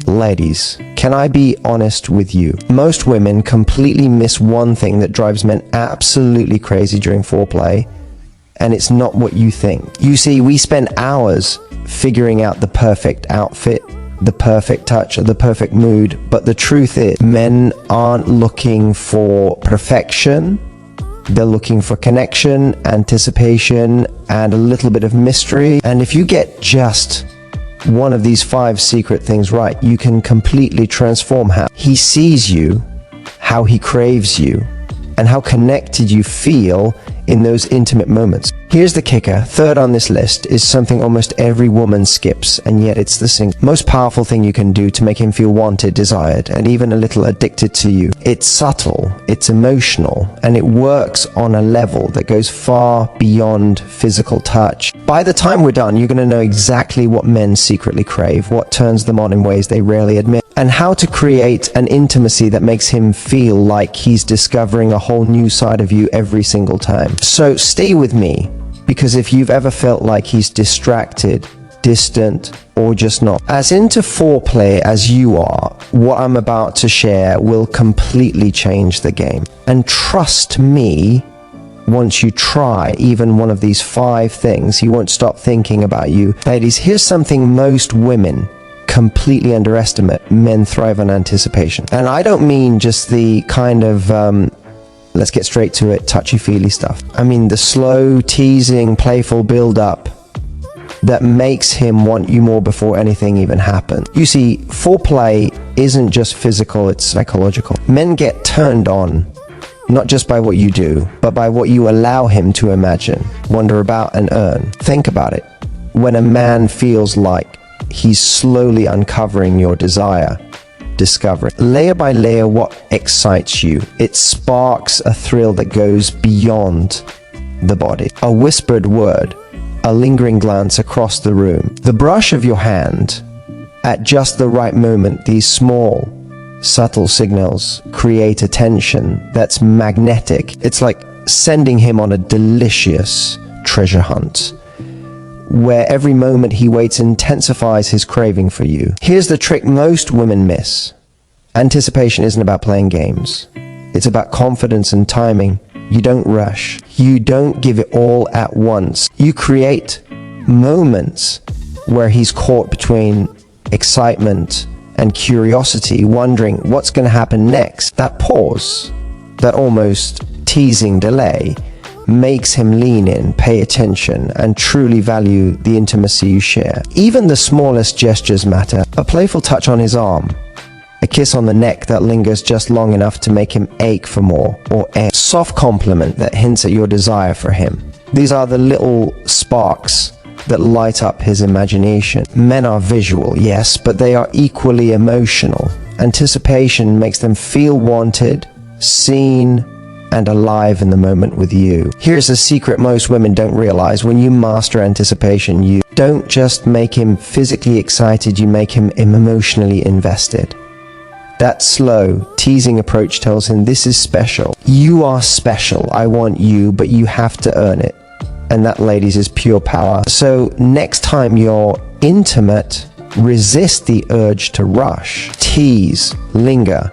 Ladies, can I be honest with you? Most women completely miss one thing that drives men absolutely crazy during foreplay, and it's not what you think. You see, we spend hours figuring out the perfect outfit, the perfect touch, or the perfect mood, but the truth is, men aren't looking for perfection. They're looking for connection, anticipation, and a little bit of mystery. And if you get just one of these 5 secret things right, you can completely transform how he sees you, how he craves you, and how connected you feel in those intimate moments. Here's the kicker. Third on this list is something almost every woman skips, and yet it's the most powerful thing you can do to make him feel wanted, desired, and even a little addicted to you. It's subtle, it's emotional, and it works on a level that goes far beyond physical touch. By the time we're done, you're going to know exactly what men secretly crave, what turns them on in ways they rarely admit, and how to create an intimacy that makes him feel like he's discovering a whole new side of you every single time. So stay with me, because if you've ever felt like he's distracted, distant, or just not as into foreplay as you are, what I'm about to share will completely change the game. And trust me, once you try even one of these 5 things, you won't stop thinking about you. Ladies, here's something most women completely underestimate. Men thrive on anticipation. And I don't mean just the kind of let's get straight to it, touchy-feely stuff. I mean the slow, teasing, playful build-up that makes him want you more before anything even happens. You see, foreplay isn't just physical, it's psychological. Men get turned on not just by what you do, but by what you allow him to imagine, wonder about, and earn. Think about it. When a man feels like he's slowly uncovering your desire, discovering layer by layer what excites you, it sparks a thrill that goes beyond the body. A whispered word, a lingering glance across the room, the brush of your hand at just the right moment. These small, subtle signals create a tension that's magnetic. It's like sending him on a delicious treasure hunt, where every moment he waits intensifies his craving for you. Here's the trick most women miss. Anticipation isn't about playing games. It's about confidence and timing. You don't rush. You don't give it all at once. You create moments where he's caught between excitement and curiosity, wondering what's going to happen next. That pause, that almost teasing delay, makes him lean in, pay attention, and truly value the intimacy you share. Even the smallest gestures matter. A playful touch on his arm, a kiss on the neck that lingers just long enough to make him ache for more, or a soft compliment that hints at your desire for him. These are the little sparks that light up his imagination. Men are visual, yes, but they are equally emotional. Anticipation makes them feel wanted, seen, and alive in the moment with you. Here's a secret most women don't realize. When you master anticipation, you don't just make him physically excited, you make him emotionally invested. That slow, teasing approach tells him, this is special. You are special. I want you, but you have to earn it. And that, ladies, is pure power. So next time you're intimate, resist the urge to rush. Tease, linger,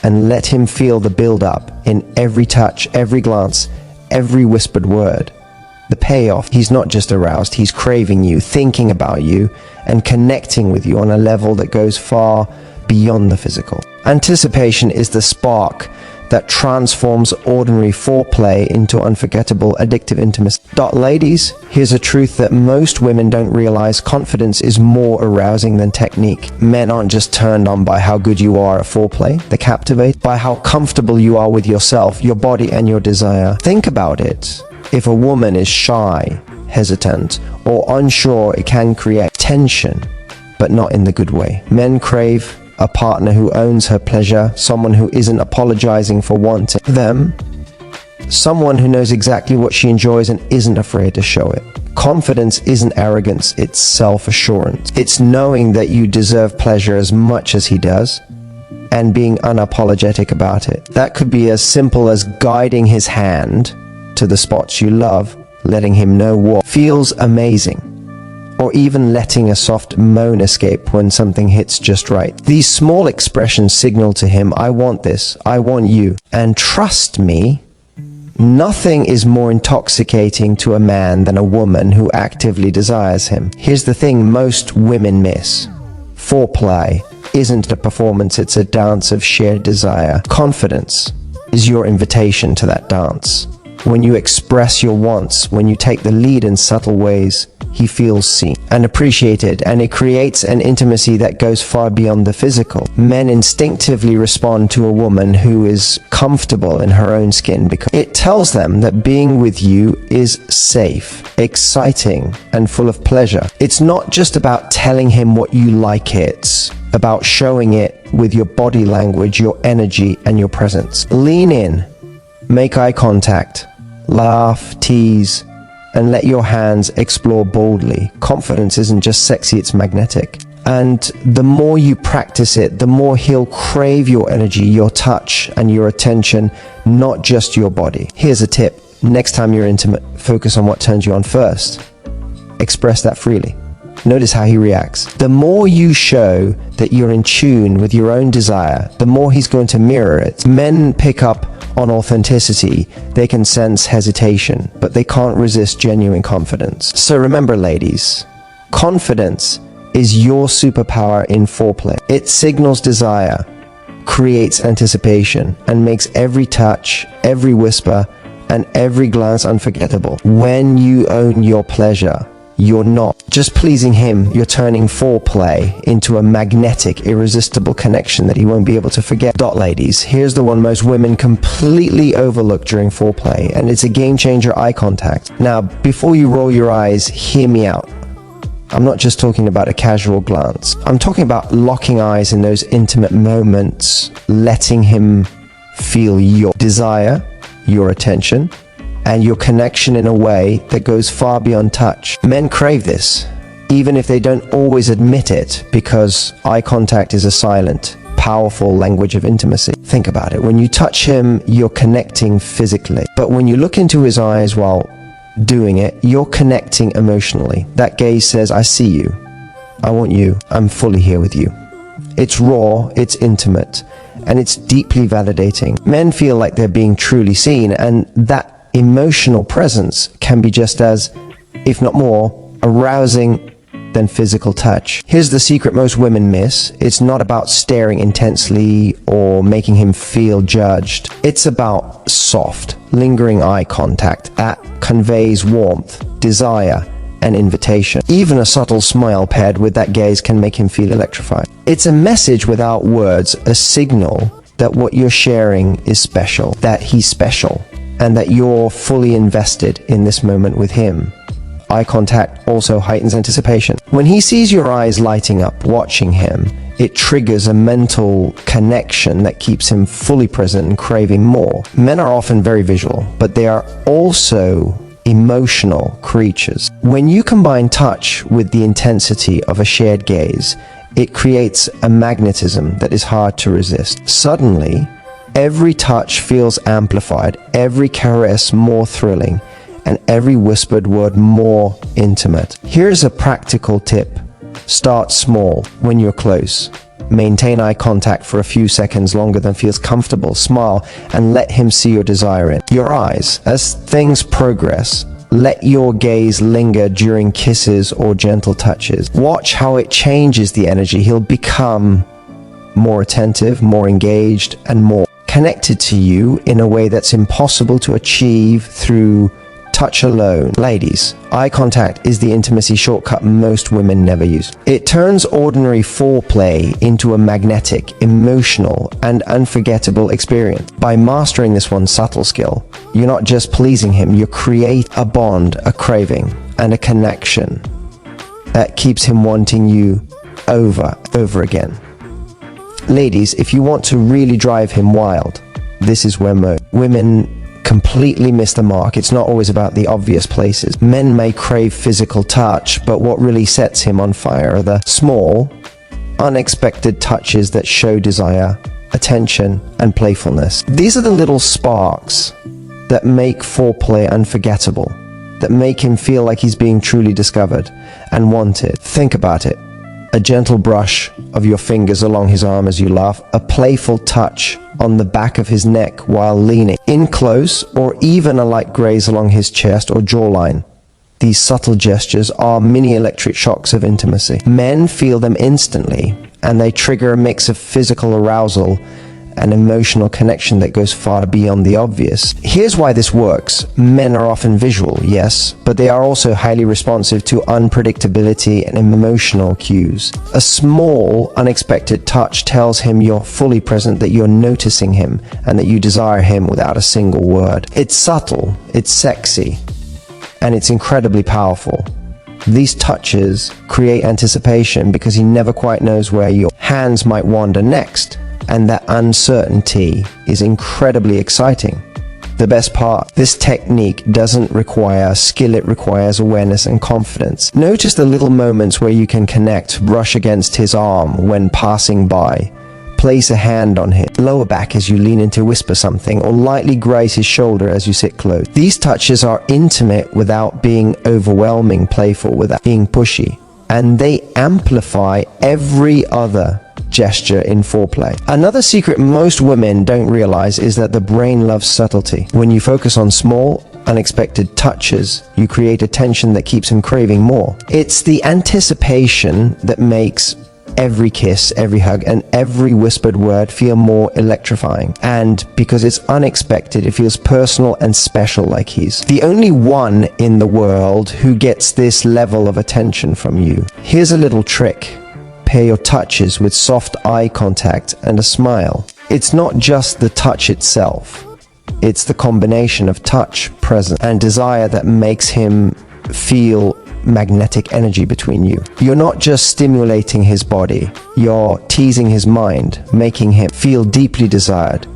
and let him feel the build-up in every touch, every glance, every whispered word. The payoff, he's not just aroused, he's craving you, thinking about you, and connecting with you on a level that goes far beyond the physical. Anticipation is the spark that transforms ordinary foreplay into unforgettable, addictive intimacy. Ladies, here's a truth that most women don't realize. Confidence is more arousing than technique. Men aren't just turned on by how good you are at foreplay. They're captivated by how comfortable you are with yourself, your body, and your desire. Think about it. If a woman is shy, hesitant, or unsure, it can create tension, but not in the good way. Men crave a partner who owns her pleasure, someone who isn't apologizing for wanting them, someone who knows exactly what she enjoys and isn't afraid to show it. Confidence isn't arrogance, it's self-assurance. It's knowing that you deserve pleasure as much as he does, and being unapologetic about it. That could be as simple as guiding his hand to the spots you love, letting him know what feels amazing, or even letting a soft moan escape when something hits just right. These small expressions signal to him, I want this, I want you. And trust me, nothing is more intoxicating to a man than a woman who actively desires him. Here's the thing most women miss. Foreplay isn't a performance, it's a dance of shared desire. Confidence is your invitation to that dance. When you express your wants, when you take the lead in subtle ways, he feels seen and appreciated, and it creates an intimacy that goes far beyond the physical. Men instinctively respond to a woman who is comfortable in her own skin because it tells them that being with you is safe, exciting, and full of pleasure. It's not just about telling him what you like, it's about showing it with your body language, your energy, and your presence. Lean in, make eye contact, laugh, tease, and let your hands explore boldly. Confidence isn't just sexy, it's magnetic. And the more you practice it, the more he'll crave your energy, your touch, and your attention, not just your body. Here's a tip. Next time you're intimate, focus on what turns you on first. Express that freely. Notice how he reacts. The more you show that you're in tune with your own desire, the more he's going to mirror it. Men pick up on authenticity. They can sense hesitation, but they can't resist genuine confidence. So remember, ladies, confidence is your superpower in foreplay. It signals desire, creates anticipation, and makes every touch, every whisper, and every glance unforgettable. When you own your pleasure, you're not just pleasing him, you're turning foreplay into a magnetic, irresistible connection that he won't be able to forget. Ladies, here's the one most women completely overlook during foreplay, and it's a game changer: eye contact. Now, before you roll your eyes, hear me out. I'm not just talking about a casual glance. I'm talking about locking eyes in those intimate moments, letting him feel your desire, your attention, and your connection in a way that goes far beyond touch. Men crave this, even if they don't always admit it, because eye contact is a silent, powerful language of intimacy. Think about it. When you touch him, you're connecting physically. But when you look into his eyes while doing it, you're connecting emotionally. That gaze says, I see you. I want you. I'm fully here with you. It's raw, it's intimate, and it's deeply validating. Men feel like they're being truly seen, and that emotional presence can be just as, if not more, arousing than physical touch. Here's the secret most women miss. It's not about staring intensely or making him feel judged. It's about soft, lingering eye contact that conveys warmth, desire, and invitation. Even a subtle smile paired with that gaze can make him feel electrified. It's a message without words, a signal that what you're sharing is special, that he's special, and that you're fully invested in this moment with him. Eye contact also heightens anticipation. When he sees your eyes lighting up, watching him, it triggers a mental connection that keeps him fully present and craving more. Men are often very visual, but they are also emotional creatures. When you combine touch with the intensity of a shared gaze, it creates a magnetism that is hard to resist. Suddenly, every touch feels amplified, every caress more thrilling, and every whispered word more intimate. Here's a practical tip. Start small when you're close. Maintain eye contact for a few seconds longer than feels comfortable. Smile and let him see your desire in your eyes. As things progress, let your gaze linger during kisses or gentle touches. Watch how it changes the energy. He'll become more attentive, more engaged, and more connected to you in a way that's impossible to achieve through touch alone. Ladies, eye contact is the intimacy shortcut most women never use. It turns ordinary foreplay into a magnetic, emotional, and unforgettable experience. By mastering this one subtle skill, you're not just pleasing him, you create a bond, a craving, and a connection that keeps him wanting you over again. Ladies, if you want to really drive him wild, this is where most women completely miss the mark. It's not always about the obvious places. Men may crave physical touch, but what really sets him on fire are the small, unexpected touches that show desire, attention, and playfulness. These are the little sparks that make foreplay unforgettable, that make him feel like he's being truly discovered and wanted. Think about it. A gentle brush of your fingers along his arm as you laugh, a playful touch on the back of his neck while leaning in close, or even a light graze along his chest or jawline. These subtle gestures are mini electric shocks of intimacy. Men feel them instantly, and they trigger a mix of physical arousal and emotional connection that goes far beyond the obvious. Here's why this works. Men are often visual, yes, but they are also highly responsive to unpredictability and emotional cues. A small, unexpected touch tells him you're fully present, that you're noticing him, and that you desire him without a single word. It's subtle, it's sexy, and it's incredibly powerful. These touches create anticipation because he never quite knows where your hands might wander next. And that uncertainty is incredibly exciting. The best part, this technique doesn't require skill, it requires awareness and confidence. Notice the little moments where you can connect, brush against his arm when passing by, place a hand on his lower back as you lean in to whisper something, or lightly graze his shoulder as you sit close. These touches are intimate without being overwhelming, playful without being pushy, and they amplify every other gesture in foreplay. Another secret most women don't realize is that the brain loves subtlety. When you focus on small, unexpected touches, you create a tension that keeps him craving more. It's the anticipation that makes every kiss, every hug, and every whispered word feel more electrifying. And because it's unexpected, it feels personal and special, like he's the only one in the world who gets this level of attention from you. Here's a little trick. Pair your touches with soft eye contact and a smile. It's not just the touch itself. It's the combination of touch, presence, and desire that makes him feel magnetic energy between you. You're not just stimulating his body, you're teasing his mind, making him feel deeply desired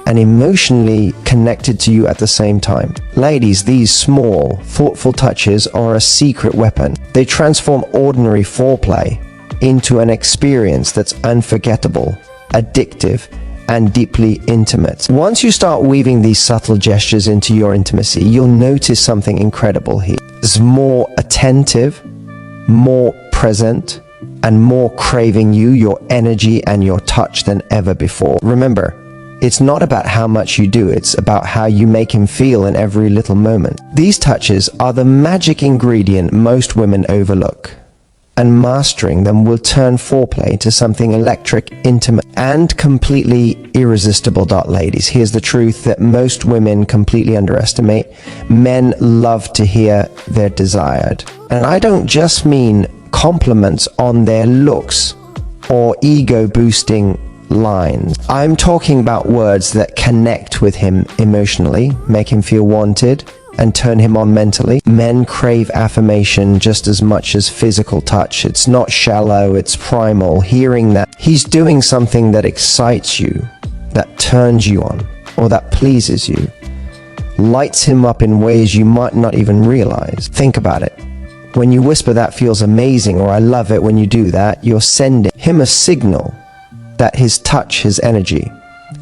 and emotionally connected to you at the same time. Ladies, these small, thoughtful touches are a secret weapon. They transform ordinary foreplay into an experience that's unforgettable, addictive, and deeply intimate. Once you start weaving these subtle gestures into your intimacy, you'll notice something incredible. He's more attentive, more present, and more craving you, your energy, and your touch than ever before. Remember, it's not about how much you do, it's about how you make him feel in every little moment. These touches are the magic ingredient most women overlook, and mastering them will turn foreplay into something electric, intimate, and completely irresistible. Ladies, here's the truth that most women completely underestimate. Men love to hear they're desired. And I don't just mean compliments on their looks or ego-boosting lines. I'm talking about words that connect with him emotionally, make him feel wanted, and turn him on mentally. Men crave affirmation just as much as physical touch. It's not shallow, it's primal. Hearing that he's doing something that excites you, that turns you on, or that pleases you, lights him up in ways you might not even realize. Think about it. When you whisper "that feels amazing" or "I love it when you do that," you're sending him a signal that his touch, his energy,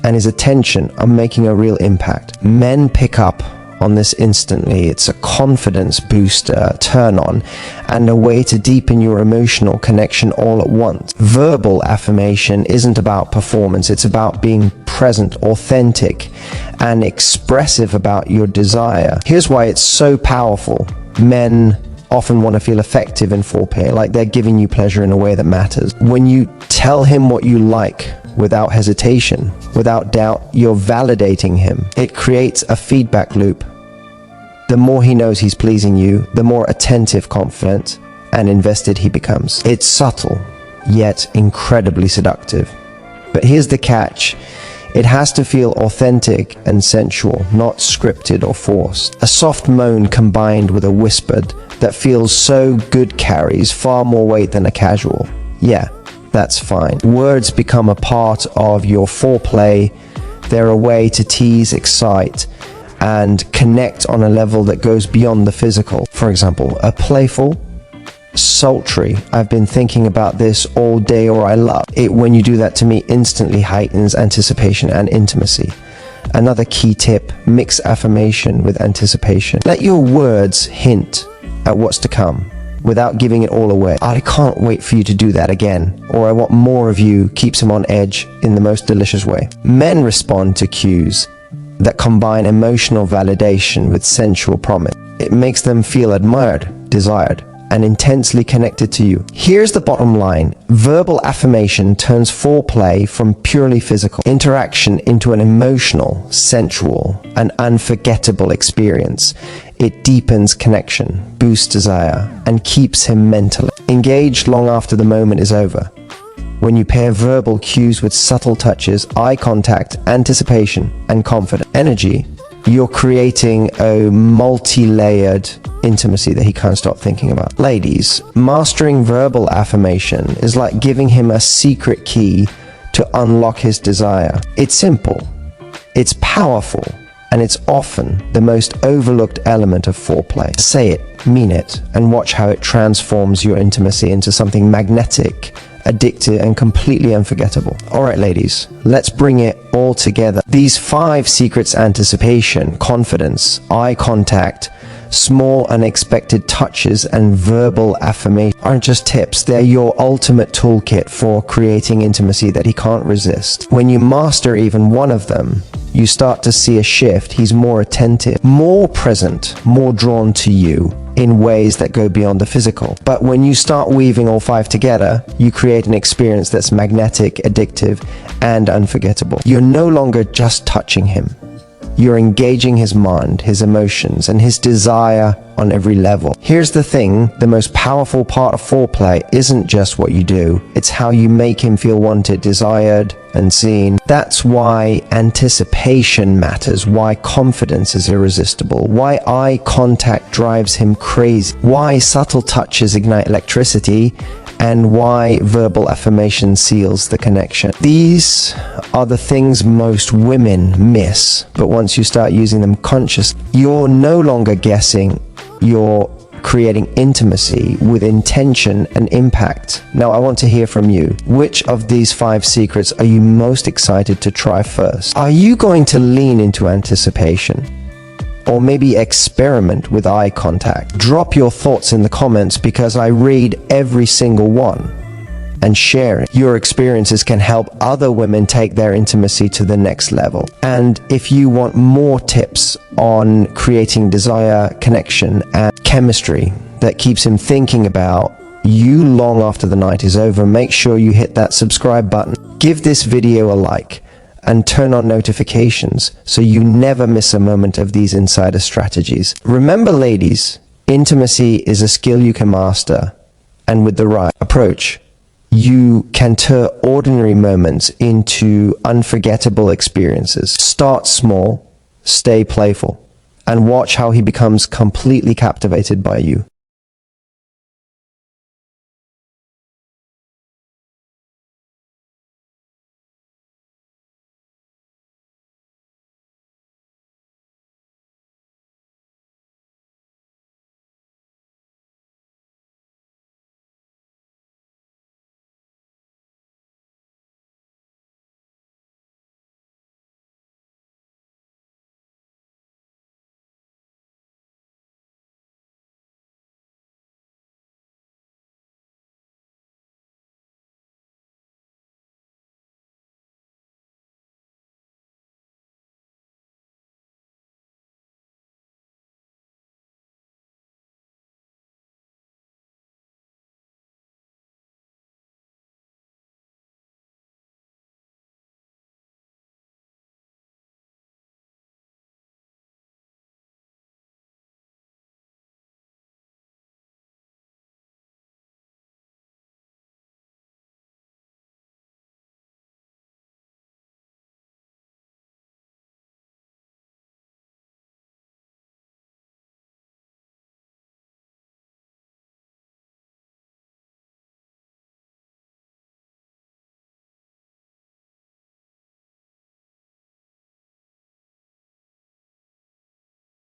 and his attention are making a real impact. Men pick up on this instantly. It's a confidence booster, turn on, and a way to deepen your emotional connection all at once. Verbal affirmation isn't about performance, it's about being present, authentic, and expressive about your desire. Here's why it's so powerful. Men often want to feel effective in foreplay, like they're giving you pleasure in a way that matters. When you tell him what you like without hesitation, without doubt, you're validating him. It creates a feedback loop. The more he knows he's pleasing you, the more attentive, confident, and invested he becomes. It's subtle, yet incredibly seductive. But here's the catch. It has to feel authentic and sensual, not scripted or forced. A soft moan combined with a whispered that feels so good carries far more weight than a casual "yeah, that's fine." Words become a part of your foreplay. They're a way to tease, excite, and connect on a level that goes beyond the physical. For example, a playful, sultry "I've been thinking about this all day," or "I love it when you do that to me," instantly heightens anticipation and intimacy. Another key tip, mix affirmation with anticipation. Let your words hint at what's to come without giving it all away. I can't wait for you to do that again, or I want more of you, keeps him on edge in the most delicious way. Men respond to cues that combine emotional validation with sensual promise. It makes them feel admired, desired, and intensely connected to you. Here's the bottom line. Verbal affirmation turns foreplay from purely physical interaction into an emotional, sensual, and unforgettable experience. It deepens connection, boosts desire, and keeps him mentally engaged long after the moment is over. When you pair verbal cues with subtle touches, eye contact, anticipation, and confident energy, you're creating a multi-layered intimacy that he can't stop thinking about. Ladies, mastering verbal affirmation is like giving him a secret key to unlock his desire. It's simple, it's powerful, and it's often the most overlooked element of foreplay. Say it, mean it, and watch how it transforms your intimacy into something magnetic, addictive, and completely unforgettable. Alright ladies, let's bring it all together. These 5 secrets: anticipation, confidence, eye contact, small unexpected touches, and verbal affirmation aren't just tips, they're your ultimate toolkit for creating intimacy that he can't resist. When you master even one of them, you start to see a shift. He's more attentive, more present, more drawn to you in ways that go beyond the physical. But when you start weaving all 5 together, you create an experience that's magnetic, addictive, and unforgettable. You're no longer just touching him. You're engaging his mind, his emotions, and his desire on every level. Here's the thing, the most powerful part of foreplay isn't just what you do, it's how you make him feel wanted, desired, and seen. That's why anticipation matters, why confidence is irresistible, why eye contact drives him crazy, why subtle touches ignite electricity, and why verbal affirmation seals the connection. These are the things most women miss, but once you start using them consciously, you're no longer guessing, you're creating intimacy with intention and impact. Now I want to hear from you. Which of these 5 secrets are you most excited to try first? Are you going to lean into anticipation? Or maybe experiment with eye contact? Drop your thoughts in the comments because I read every single one and share it. Your experiences can help other women take their intimacy to the next level. And if you want more tips on creating desire, connection, and chemistry that keeps him thinking about you long after the night is over, make sure you hit that subscribe button. Give this video a like and turn on notifications so you never miss a moment of these insider strategies. Remember ladies, intimacy is a skill you can master, and with the right approach, you can turn ordinary moments into unforgettable experiences. Start small, stay playful, and watch how he becomes completely captivated by you.